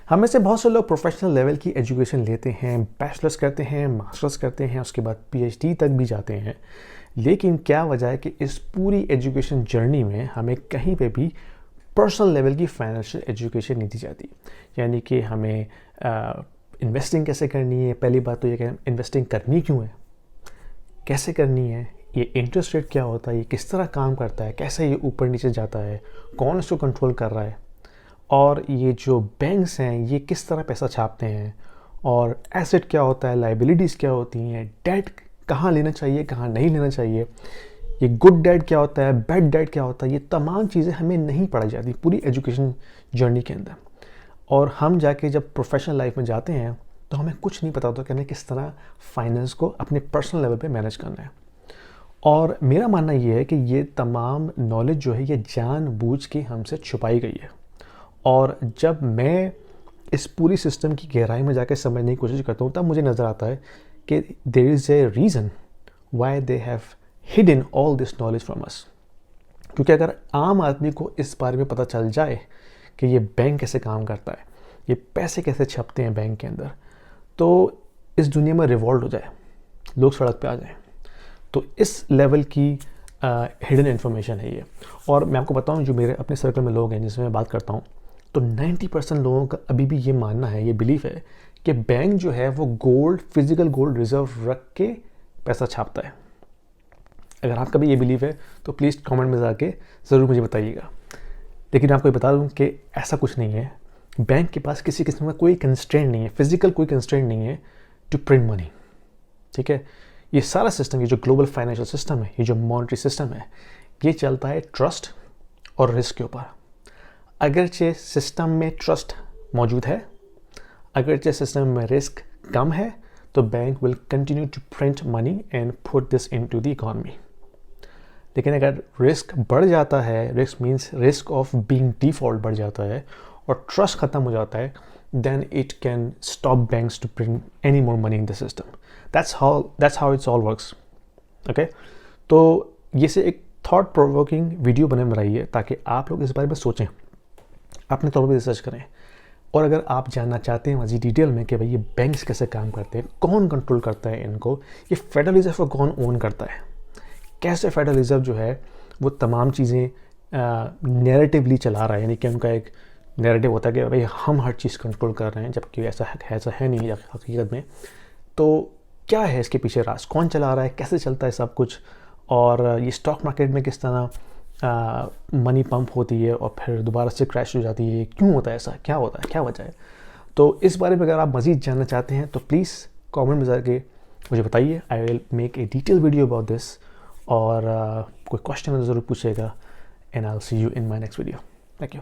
हम में से बहुत से लोग प्रोफेशनल लेवल की एजुकेशन लेते हैं, बैचलर्स करते हैं, मास्टर्स करते हैं, उसके बाद पीएचडी तक भी जाते हैं। लेकिन क्या वजह है कि इस पूरी एजुकेशन जर्नी में हमें कहीं पे भी पर्सनल लेवल की फाइनेंशियल एजुकेशन नहीं दी जाती। यानी कि हमें इन्वेस्टिंग कैसे करनी है, पहली बात तो ये कि इन्वेस्टिंग करनी क्यों है, कैसे करनी है, ये इंटरेस्ट रेट क्या होता है, ये किस तरह काम करता है, कैसे ये ऊपर नीचे जाता है, कौन इसको कंट्रोल कर रहा है, और ये जो बैंक्स हैं ये किस तरह पैसा छापते हैं, और एसेट क्या होता है, लाइबिलिटीज़ क्या होती हैं, डेट कहाँ लेना चाहिए कहाँ नहीं लेना चाहिए, ये गुड डेट क्या होता है, बैड डेट क्या होता है, ये तमाम चीज़ें हमें नहीं पढ़ाई जाती पूरी एजुकेशन जर्नी के अंदर। और हम जाके जब प्रोफेशनल लाइफ में जाते हैं तो हमें कुछ नहीं पता होता कि हमें किस तरह फाइनेंस को अपने पर्सनल लेवल पे मैनेज करना है। और मेरा मानना ये है कि ये तमाम नॉलेज जो है ये जानबूझ के हमसे छुपाई गई है। और जब मैं इस पूरी सिस्टम की गहराई में जाकर समझने की कोशिश करता हूँ तब मुझे नज़र आता है कि there is a reason why they have hidden all this knowledge from us. क्योंकि अगर आम आदमी को इस बारे में पता चल जाए कि ये बैंक कैसे काम करता है, ये पैसे कैसे छपते हैं बैंक के अंदर, तो इस दुनिया में रिवॉल्ट हो जाए, लोग सड़क पे आ जाएं। तो इस लेवल की हिडन इन्फॉर्मेशन है ये। और मैं आपको बताऊं, जो मेरे अपने सर्कल में लोग हैं जिनसे मैं बात करता हूं, तो 90% लोगों का अभी भी ये मानना है, ये बिलीफ है कि बैंक जो है वो गोल्ड, फिजिकल गोल्ड रिजर्व रख के पैसा छापता है। अगर आपका भी ये बिलीफ है तो प्लीज़ कमेंट में जाके ज़रूर मुझे बताइएगा। लेकिन आपको ये बता दूं कि ऐसा कुछ नहीं है। बैंक के पास किसी किस्म का कोई कंस्ट्रेंट नहीं है, फिजिकल कोई कंस्ट्रेंट नहीं है टू प्रिंट मनी। ठीक है, ये सारा सिस्टम, ये जो ग्लोबल फाइनेंशियल सिस्टम है, ये जो मॉनेटरी सिस्टम है, ये चलता है ट्रस्ट और रिस्क के ऊपर। अगरचे सिस्टम में ट्रस्ट मौजूद है, अगरचे सिस्टम में रिस्क कम है, तो bank will continue to print money and put this into the economy. लेकिन अगर रिस्क बढ़ जाता है, risk means risk of being default बढ़ जाता है और ट्रस्ट ख़त्म हो जाता है, then it can stop banks to bring any more money in the system. That's how it all works. Okay? तो ये से एक थॉट प्रोवोकिंग वीडियो बने बनाई है ताकि आप लोग इस बारे में सोचें, अपने तौर पर रिसर्च करें। और अगर आप जानना चाहते हैं मज़ीद डिटेल में कि भाई ये बैंक्स कैसे काम करते हैं, कौन कंट्रोल करता है इनको, ये फेडरल रिजर्व को कौन ओन करता है, कैसे फेडरल रिजर्व जो है वो तमाम चीज़ें नैरेटिवली चला रहा है, यानी कि उनका एक नैरेटिव होता है कि भाई हम हर चीज़ कंट्रोल कर रहे हैं, जबकि ऐसा है नहीं हकीकत में। तो क्या है इसके पीछे राज, कौन चला रहा है, कैसे चलता है सब कुछ, और ये स्टॉक मार्केट में किस तरह मनी पंप होती है और फिर दोबारा से क्रैश हो जाती है, क्यों होता है ऐसा, क्या होता है, क्या वजह है। तो इस बारे में अगर आप मज़ीद जानना चाहते हैं तो प्लीज़ कमेंट में जाके मुझे बताइए। I will make a detail video about this. और कोई क्वेश्चन है तो ज़रूर पूछेगा। And I will see you in my next video. Thank you.